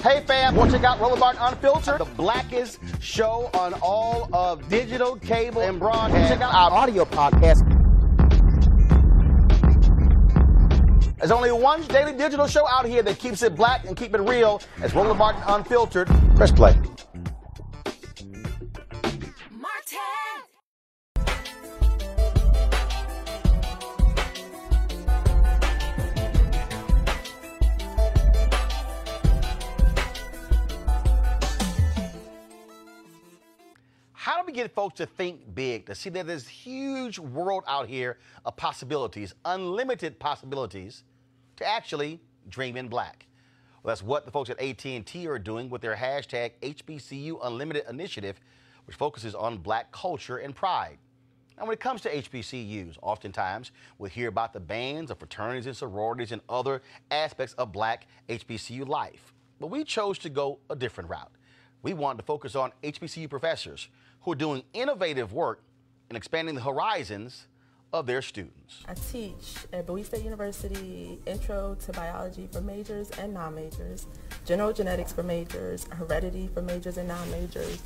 Hey fam, want to check out Roland Unfiltered, the blackest show on all of digital, cable, and broadcast. Check out our audio podcast. There's only one daily digital show out here that keeps it black and keep it real. It's Roland Martin Unfiltered. Press play. How do we get folks to think big, to see that there's huge world out here of possibilities, unlimited possibilities, to actually dream in black? Well, that's what the folks at AT&T are doing with their hashtag HBCU Unlimited initiative, which focuses on black culture and pride. Now, when it comes to HBCUs, oftentimes we hear about the bands of fraternities and sororities and other aspects of black HBCU life. But we chose to go a different route. We wanted to focus on HBCU professors who are doing innovative work in expanding the horizons of their students. I teach at Bowie State University Intro to Biology for majors and non-majors, General Genetics for majors, Heredity for majors and non-majors,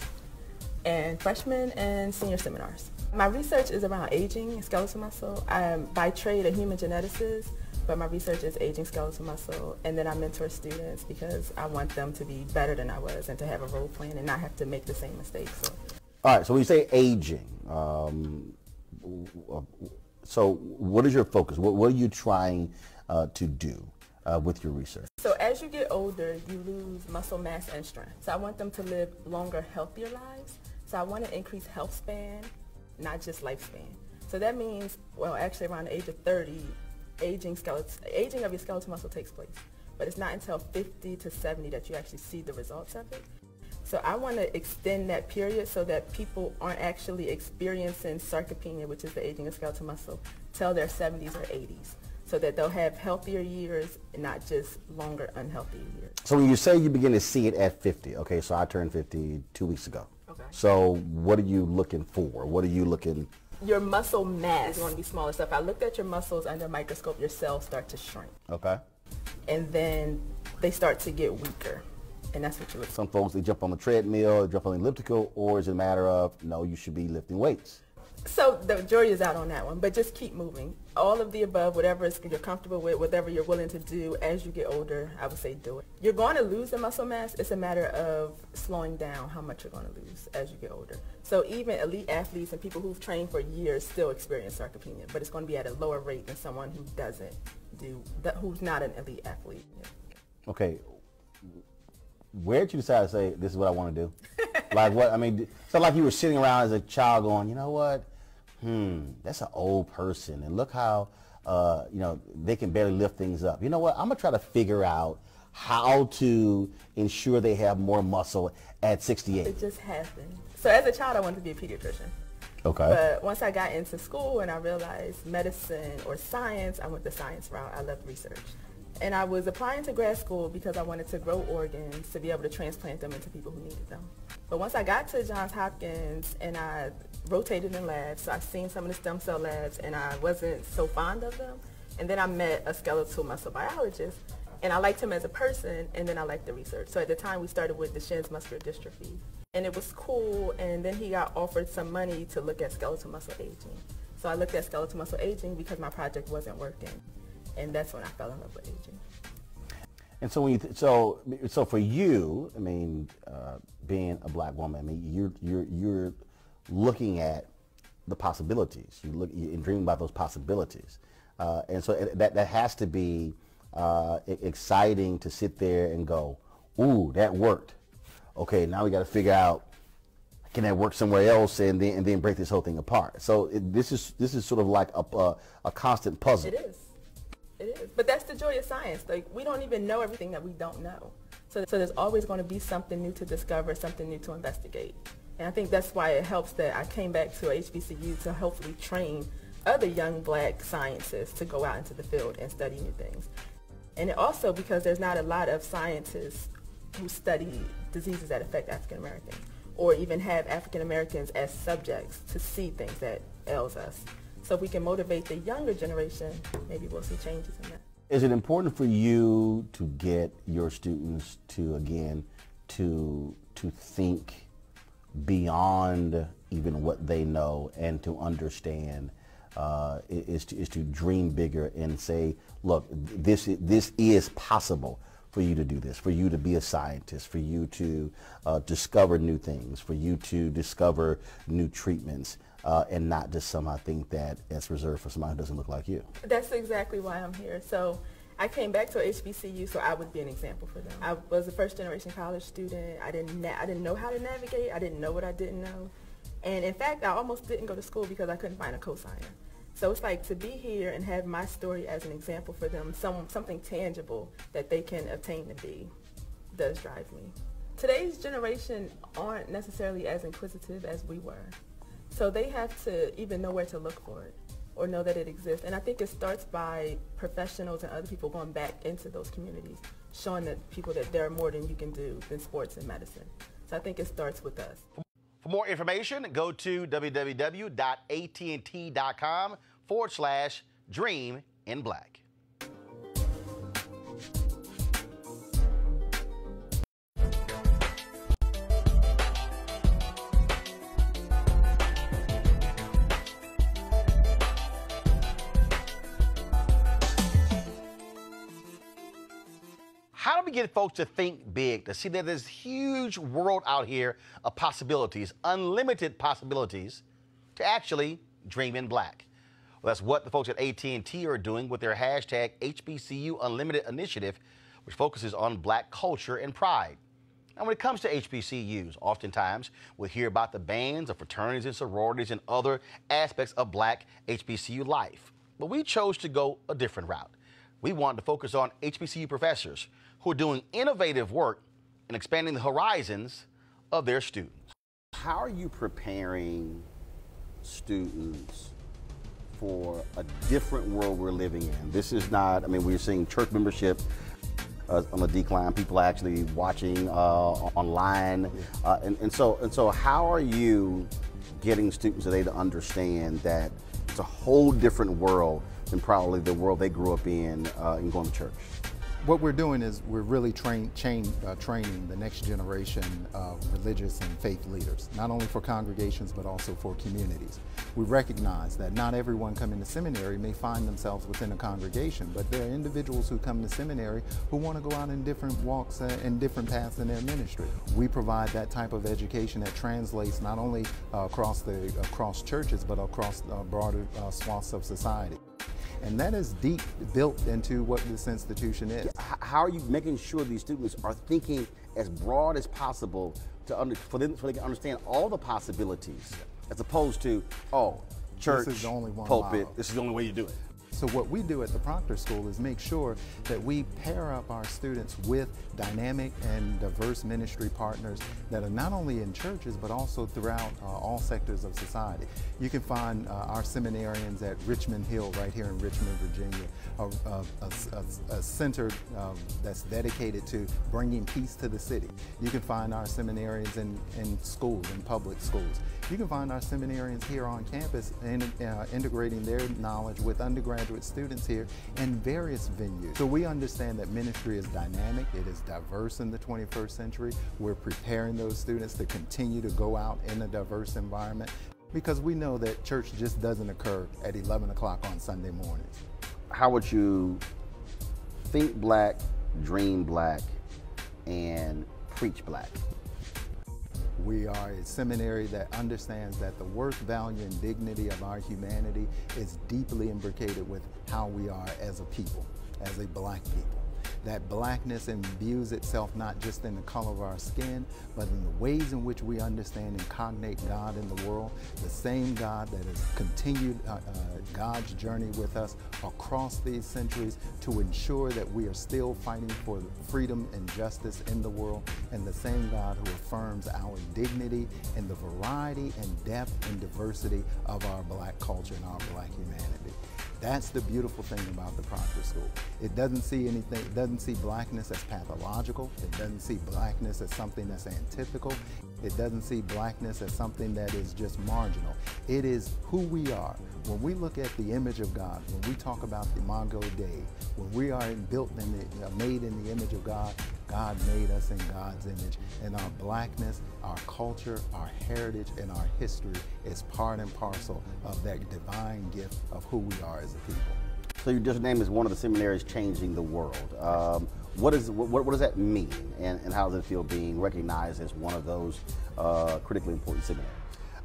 and freshman and senior seminars. My research is around aging and skeletal muscle. I am by trade a human geneticist, but my research is aging skeletal muscle, and then I mentor students because I want them to be better than I was and to have a role plan and not have to make the same mistakes. All right, so when you say aging, so what is your focus? What are you trying to do with your research? So as you get older, you lose muscle mass and strength. So I want them to live longer, healthier lives. So I want to increase health span, not just lifespan. So that means, well, actually around the age of 30, aging of your skeletal muscle takes place. But it's not until 50 to 70 that you actually see the results of it. So I want to extend that period so that people aren't actually experiencing sarcopenia, which is the aging of skeletal muscle, till their 70s or 80s. So that they'll have healthier years and not just longer unhealthy years. So when you say you begin to see it at 50, okay, so I turned 50 2 weeks ago. Okay. So what are you looking for? What are you looking? Your muscle mass is going to be smaller. So if I looked at your muscles under a microscope, your cells start to shrink. Okay. And then they start to get weaker. And that's what you look for. Some folks, they jump on the treadmill, jump on the elliptical, or is it a matter of, no, you should be lifting weights? So the jury is out on that one, but just keep moving. All of the above, whatever you're comfortable with, whatever you're willing to do as you get older, I would say do it. You're going to lose the muscle mass. It's a matter of slowing down how much you're going to lose as you get older. So even elite athletes and people who've trained for years still experience sarcopenia, but it's going to be at a lower rate than someone who doesn't do that, who's not an elite athlete. Yeah. Okay. Where did you decide to say, this is what I want to do? Like what, I mean, so like you were sitting around as a child going, you know what? That's an old person. And look how, you know, they can barely lift things up. You know what? I'm going to try to figure out how to ensure they have more muscle at 68. It just happened. So as a child, I wanted to be a pediatrician. Okay. But once I got into school and I realized medicine or science, I went the science route. I loved research. And I was applying to grad school because I wanted to grow organs to be able to transplant them into people who needed them. But once I got to Johns Hopkins and I rotated in labs, so I've seen some of the stem cell labs and I wasn't so fond of them. And then I met a skeletal muscle biologist and I liked him as a person and then I liked the research. So at the time we started with Duchenne's muscular dystrophy. And it was cool, and then he got offered some money to look at skeletal muscle aging. So I looked at skeletal muscle aging because my project wasn't working. And that's when I fell in love with aging. And so when you so for you, I mean, being a black woman, I mean, you're looking at the possibilities. You're dreaming about those possibilities, and so that has to be exciting to sit there and go, ooh, that worked. Okay, now we got to figure out, can that work somewhere else, and then break this whole thing apart. So this is sort of like a constant puzzle. It is. It is. But that's the joy of science. Like, we don't even know everything that we don't know. So there's always going to be something new to discover, something new to investigate. And I think that's why it helps that I came back to HBCU to hopefully train other young black scientists to go out into the field and study new things. And it also because there's not a lot of scientists who study diseases that affect African Americans or even have African Americans as subjects to see things that ails us. So if we can motivate the younger generation, maybe we'll see changes in that. Is it important for you to get your students to, again, to think beyond even what they know and to understand, is to dream bigger and say, look, this is possible for you to do this, for you to be a scientist, for you to discover new things, for you to discover new treatments, and not just somehow think that it's reserved for somebody who doesn't look like you. That's exactly why I'm here. So I came back to HBCU so I would be an example for them. I was a first generation college student. I didn't know how to navigate. I didn't know what I didn't know. And in fact, I almost didn't go to school because I couldn't find a cosigner. So it's like to be here and have my story as an example for them, something tangible that they can obtain to be, does drive me. Today's generation aren't necessarily as inquisitive as we were. So they have to even know where to look for it or know that it exists. And I think it starts by professionals and other people going back into those communities, showing that people that there are more than you can do than sports and medicine. So I think it starts with us. For more information, go to www.att.com/dream-in-black. How do we get folks to think big, to see that there's huge world out here of possibilities, unlimited possibilities, to actually dream in black? Well, that's what the folks at AT&T are doing with their hashtag HBCU Unlimited initiative, which focuses on black culture and pride. Now, when it comes to HBCUs, oftentimes we'll hear about the bands of fraternities and sororities and other aspects of black HBCU life. But we chose to go a different route. We wanted to focus on HBCU professors who are doing innovative work and expanding the horizons of their students. How are you preparing students for a different world we're living in? This is not, I mean, we're seeing church membership on the decline, people actually watching online. And so how are you getting students today to understand that it's a whole different world than probably the world they grew up in going to church? What we're doing is we're really training the next generation of religious and faith leaders, not only for congregations but also for communities. We recognize that not everyone coming to seminary may find themselves within a congregation, but there are individuals who come to seminary who want to go out in different walks and different paths in their ministry. We provide that type of education that translates not only across churches but across broader swaths of society. And that is deep built into what this institution is. How are you making sure these students are thinking as broad as possible so they can understand all the possibilities, as opposed to, oh, church, this is the only one pulpit, model. this is the only way you do it? So what we do at the Proctor School is make sure that we pair up our students with dynamic and diverse ministry partners that are not only in churches but also throughout all sectors of society. You can find our seminarians at Richmond Hill right here in Richmond, Virginia, a center that's dedicated to bringing peace to the city. You can find our seminarians in schools, in public schools. You can find our seminarians here on campus integrating their knowledge with undergraduate students here in various venues. So we understand that ministry is dynamic, it is diverse in the 21st century. We're preparing those students to continue to go out in a diverse environment because we know that church just doesn't occur at 11 o'clock on Sunday mornings. How would you think black, dream black, and preach black? We are a seminary that understands that the worth, value, and dignity of our humanity is deeply imbricated with how we are as a people, as a black people. That blackness imbues itself not just in the color of our skin, but in the ways in which we understand and cognate God in the world, the same God that has continued God's journey with us across these centuries to ensure that we are still fighting for freedom and justice in the world, and the same God who affirms our dignity and the variety and depth and diversity of our black culture and our black humanity. That's the beautiful thing about the Proctor School. It doesn't see anything, it doesn't see blackness as pathological. It doesn't see blackness as something that's antithetical. It doesn't see blackness as something that is just marginal. It is who we are. When we look at the image of God, when we talk about the Imago Dei, when we are made in the image of God, God made us in God's image. And our blackness, our culture, our heritage, and our history is part and parcel of that divine gift of who we are as a people. So your district name is one of the seminaries changing the world. What does that mean, and how does it feel being recognized as one of those critically important seminaries?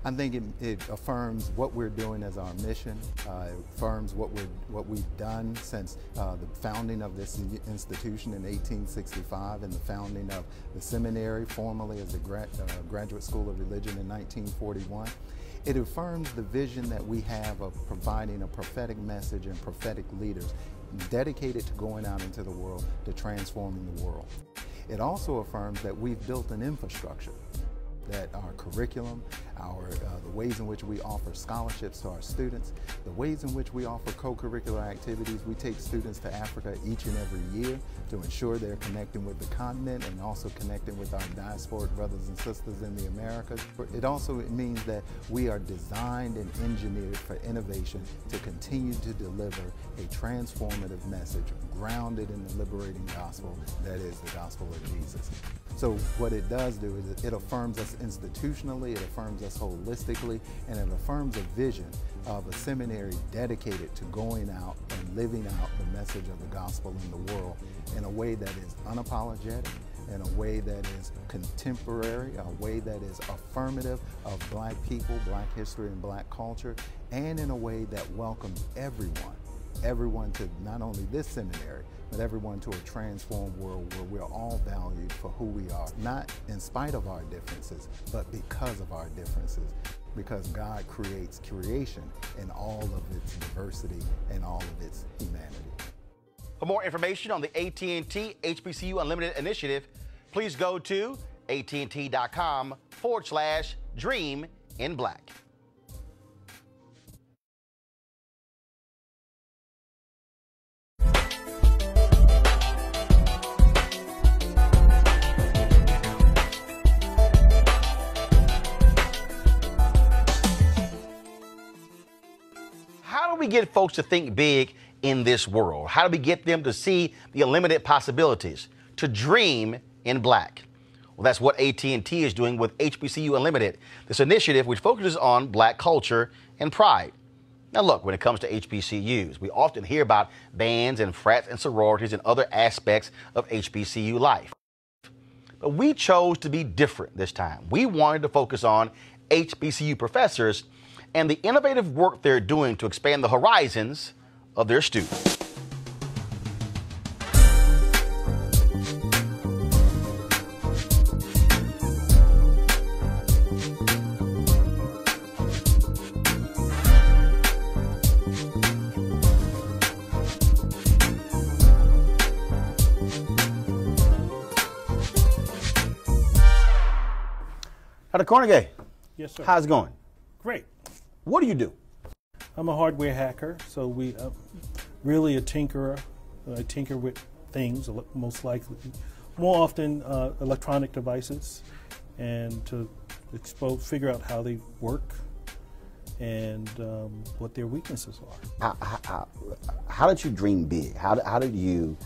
I think it affirms what we're doing as our mission. It affirms what we've done since the founding of this institution in 1865 and the founding of the seminary, formerly as the Graduate School of Religion in 1941. It affirms the vision that we have of providing a prophetic message and prophetic leaders dedicated to going out into the world to transforming the world. It also affirms that we've built an infrastructure, that our curriculum, the ways in which we offer scholarships to our students, the ways in which we offer co-curricular activities. We take students to Africa each and every year to ensure they're connecting with the continent and also connecting with our diasporic brothers and sisters in the Americas. It also means that we are designed and engineered for innovation to continue to deliver a transformative message grounded in the liberating gospel that is the gospel of Jesus. So what it does do is it affirms us institutionally, it affirms us holistically, and it affirms a vision of a seminary dedicated to going out and living out the message of the gospel in the world in a way that is unapologetic, in a way that is contemporary, a way that is affirmative of black people, black history, and black culture, and in a way that welcomes everyone everyone to not only this seminary, but everyone to a transformed world where we're all valued for who we are, not in spite of our differences, but because of our differences. Because God creates creation in all of its diversity and all of its humanity. For more information on the AT&T HBCU Unlimited initiative, please go to att.com/dream-in-black. How do we get folks to think big in this world? How do we get them to see the unlimited possibilities, to dream in black? Well, that's what AT&T is doing with HBCU Unlimited, this initiative which focuses on black culture and pride. Now look, when it comes to HBCUs, we often hear about bands and frats and sororities and other aspects of HBCU life. But we chose to be different this time. We wanted to focus on HBCU professors and the innovative work they're doing to expand the horizons of their students. Dr. Cornegay. Yes, sir. How's it going? Great. What do you do? I'm a hardware hacker, so we really a tinkerer. I tinker with things, most likely, more often electronic devices, and to figure out how they work and what their weaknesses are. How did you dream big? How did you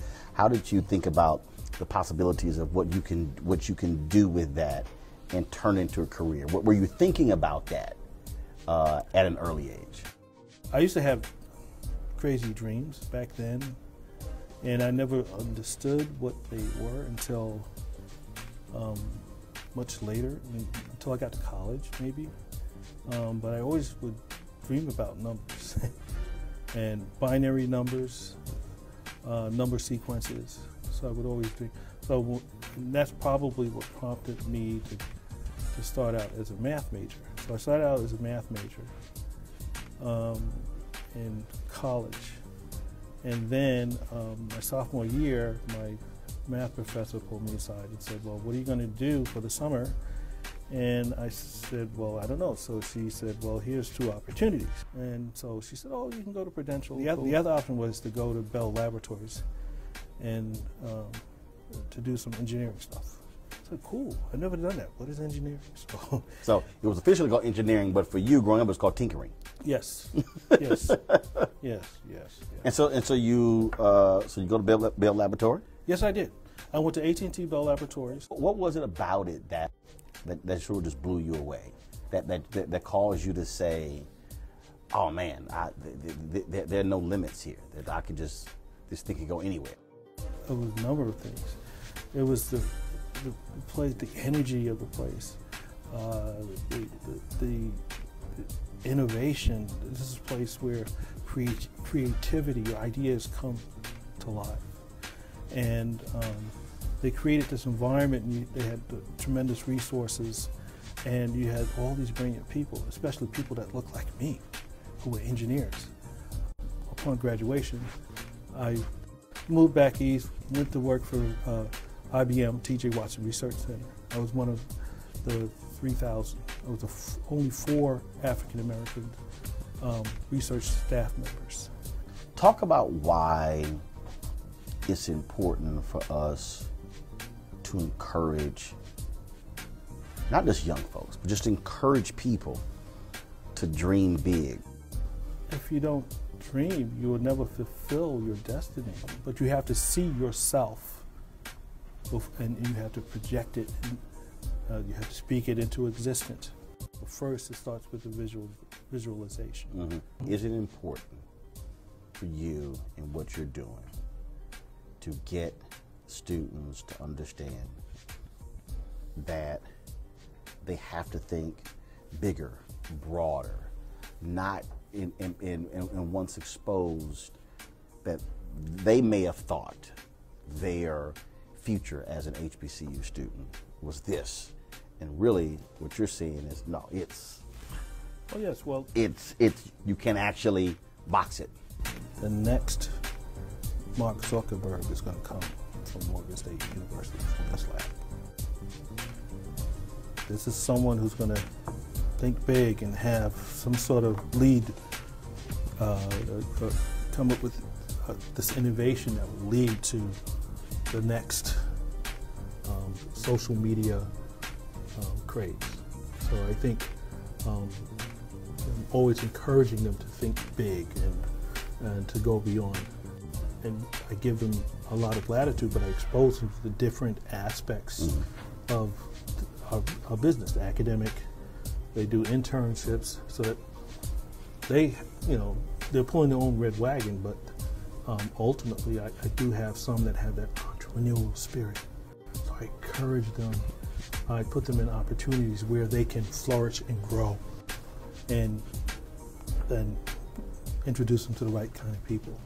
think about the possibilities of what you can do with that and turn into a career? What were you thinking about that at an early age? I used to have crazy dreams back then, and I never understood what they were until much later, until I got to college, maybe. But I always would dream about numbers and binary numbers, number sequences. So I would always dream. So that's probably what prompted me to start out as a math major. So I started out as a math major in college. And then my sophomore year, my math professor pulled me aside and said, well, what are you going to do for the summer? And I said, well, I don't know. So she said, well, here's two opportunities. And so she said, oh, you can go to Prudential. The other option was to go to Bell Laboratories and to do some engineering stuff. I said, cool, I've never done that. What is engineering? So it was officially called engineering, but for you growing up, it was called tinkering. Yes, yes, yes. And so you go to Bell Laboratory? Yes, I did. I went to AT&T Bell Laboratories. What was it about it that sort of just blew you away? That caused you to say, oh man, there are no limits here. That I could this thing could go anywhere. It was a number of things. It was the place, the energy of the place, the innovation. This is a place where creativity, your ideas come to life. And they created this environment, and they had tremendous resources, and you had all these brilliant people, especially people that looked like me, who were engineers. Upon graduation, I moved back east, went to work for IBM, T.J. Watson Research Center. I was one of the 3,000. I was the only 4 African-American research staff members. Talk about why it's important for us to encourage, not just young folks, but just encourage people to dream big. If you don't dream, you will never fulfill your destiny. But you have to see yourself, and you have to project it, and you have to speak it into existence. But first, it starts with the visualization. Mm-hmm. Is it important for you in what you're doing to get students to understand that they have to think bigger, broader, not in once exposed that they may have thought their future as an HBCU student was this, and really what you're seeing is no, it's Oh yes, well, it's you can actually box it. the next Mark Zuckerberg is going to come from Morgan State University from this lab. This is someone who's going to think big and have some sort of lead, come up with this innovation that will lead to the next social media craze. So I think I'm always encouraging them to think big and to go beyond. And I give them a lot of latitude, but I expose them to the different aspects of our business, the academic. They do internships so that they, they're pulling their own red wagon, but ultimately I do have some that have that entrepreneurial spirit. So I encourage them, I put them in opportunities where they can flourish and grow, and then introduce them to the right kind of people,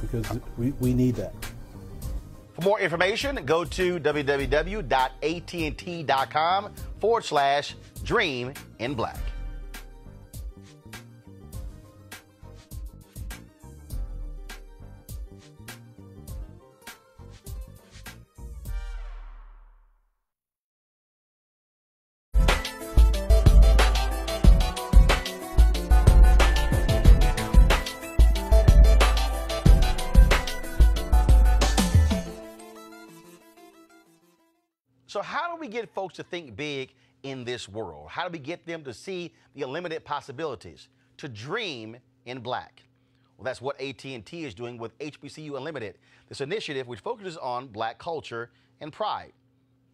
because we need that. For more information, go to www.att.com/Dream in Black. So how do we get folks to think big in this world? How do we get them to see the unlimited possibilities, to dream in black? Well, that's what AT&T is doing with HBCU Unlimited, this initiative which focuses on black culture and pride.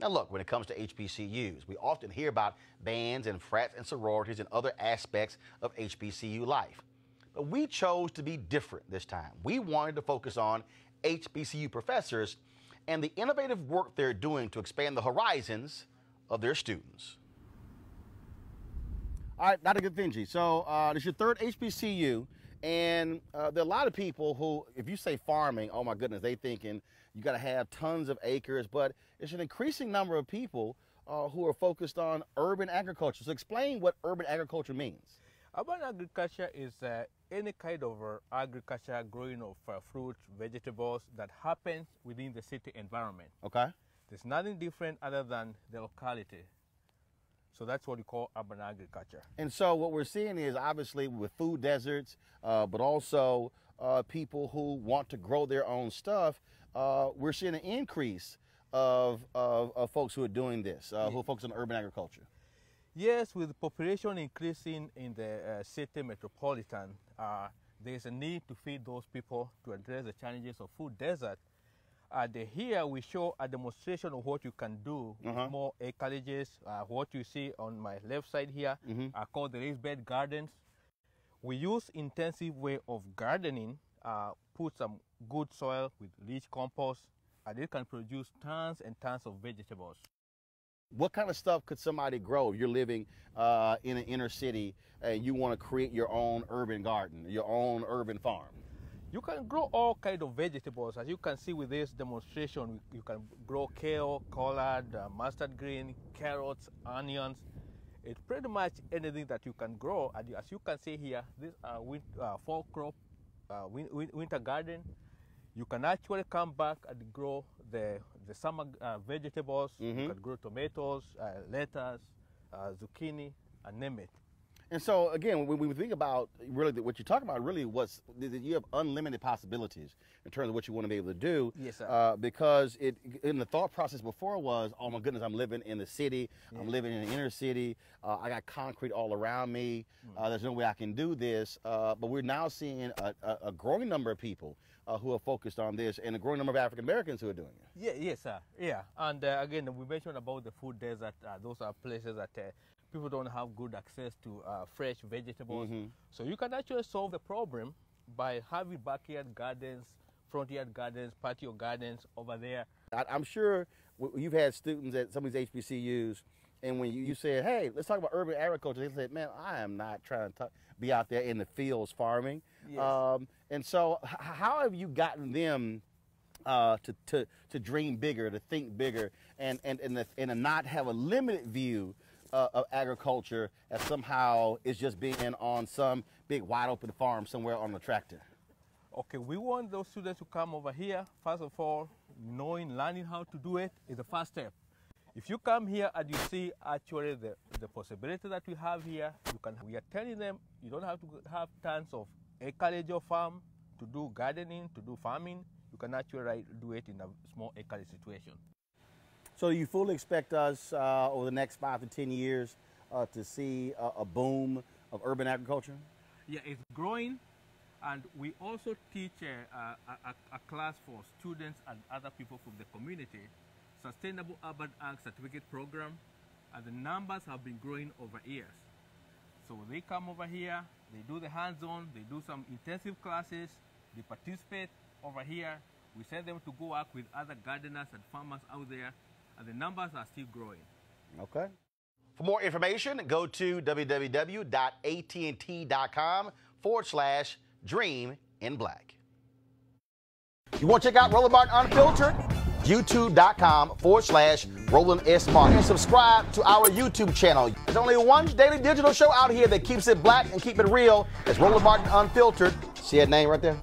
Now look, when it comes to HBCUs, we often hear about bands and frats and sororities and other aspects of HBCU life. But we chose to be different this time. We wanted to focus on HBCU professors and the innovative work they're doing to expand the horizons of their students. All right, Dr. Gathinji, so this is your third HBCU, and there are a lot of people who, if you say farming, oh my goodness, they thinking you gotta have tons of acres, but it's an increasing number of people who are focused on urban agriculture. So explain what urban agriculture means. Urban agriculture is any kind of agriculture growing of fruits, vegetables that happens within the city environment. Okay. There's nothing different other than the locality. So that's what we call urban agriculture. And so what we're seeing is obviously with food deserts, but also people who want to grow their own stuff, we're seeing an increase of folks who are doing this, who are focused on urban agriculture. Yes, with the population increasing in the city metropolitan, there's a need to feed those people to address the challenges of food desert. Here we show a demonstration of what you can do with more acreages. What you see on my left side here are called the raised bed gardens. We use intensive way of gardening, put some good soil with rich compost, and it can produce tons and tons of vegetables. What kind of stuff could somebody grow if you're living in an inner city and you want to create your own urban garden, your own urban farm? You can grow all kinds of vegetables. As you can see with this demonstration, you can grow kale, collard, mustard green, carrots, onions. It's pretty much anything that you can grow. And as you can see here, this fall crop, winter garden. You can actually come back and grow the summer vegetables. You can grow tomatoes, lettuce, zucchini, and name it. And so again, when we think about really what you're talking about, really you have unlimited possibilities in terms of what you want to be able to do. Yes, sir. Because in the thought process before was, oh my goodness, I'm living in the city, I'm living in the inner city, I got concrete all around me, there's no way I can do this. But we're now seeing a growing number of people who are focused on this, and a growing number of African Americans who are doing it. Yeah, yes, sir. Yeah, and again, we mentioned about the food desert. Those are places that people don't have good access to fresh vegetables. So you can actually solve the problem by having backyard gardens, front yard gardens, patio gardens over there. I'm sure you've had students at some of these HBCUs, And when you said, hey, let's talk about urban agriculture, they said, man, I am not trying to be out there in the fields farming. Yes. And so how have you gotten them to dream bigger, to think bigger, and to not have a limited view of agriculture as somehow it's just being on some big wide open farm somewhere on a tractor? Okay, we want those students to come over here. First of all, learning how to do it is the first step. If you come here and you see actually the possibility that we have here, we are telling them you don't have to have tons of acreage of farm to do gardening, to do farming. You can actually do it in a small acreage situation. So you fully expect us over the next 5 to 10 years to see a boom of urban agriculture? Yeah, it's growing. And we also teach a class for students and other people from the community, Sustainable Urban Ag Certificate Program, and the numbers have been growing over years. So they come over here, they do the hands-on, they do some intensive classes, they participate over here. We send them to go work with other gardeners and farmers out there, and the numbers are still growing. Okay. For more information, go to www.att.com/Dream in Black. You want to check out Roland Martin Unfiltered? YouTube.com/Roland S. Martin. And subscribe to our YouTube channel. There's only one daily digital show out here that keeps it black and keep it real. It's Roland Martin Unfiltered. See that name right there?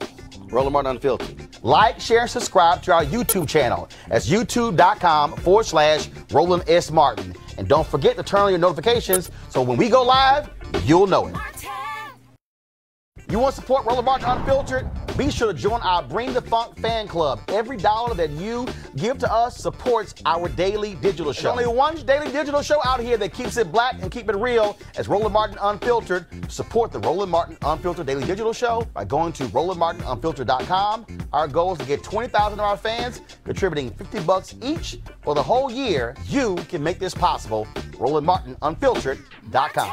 Roland Martin Unfiltered. Like, share, and subscribe to our YouTube channel. That's youtube.com/Roland S. Martin. And don't forget to turn on your notifications so when we go live, you'll know it. You want to support Roland Martin Unfiltered? Be sure to join our Bring the Funk fan club. Every dollar that you give to us supports our daily digital show. There's only one daily digital show out here that keeps it black and keep it real. It's Roland Martin Unfiltered. Support the Roland Martin Unfiltered daily digital show by going to RolandMartinUnfiltered.com. Our goal is to get 20,000 of our fans contributing $50 each for the whole year. You can make this possible. RolandMartinUnfiltered.com.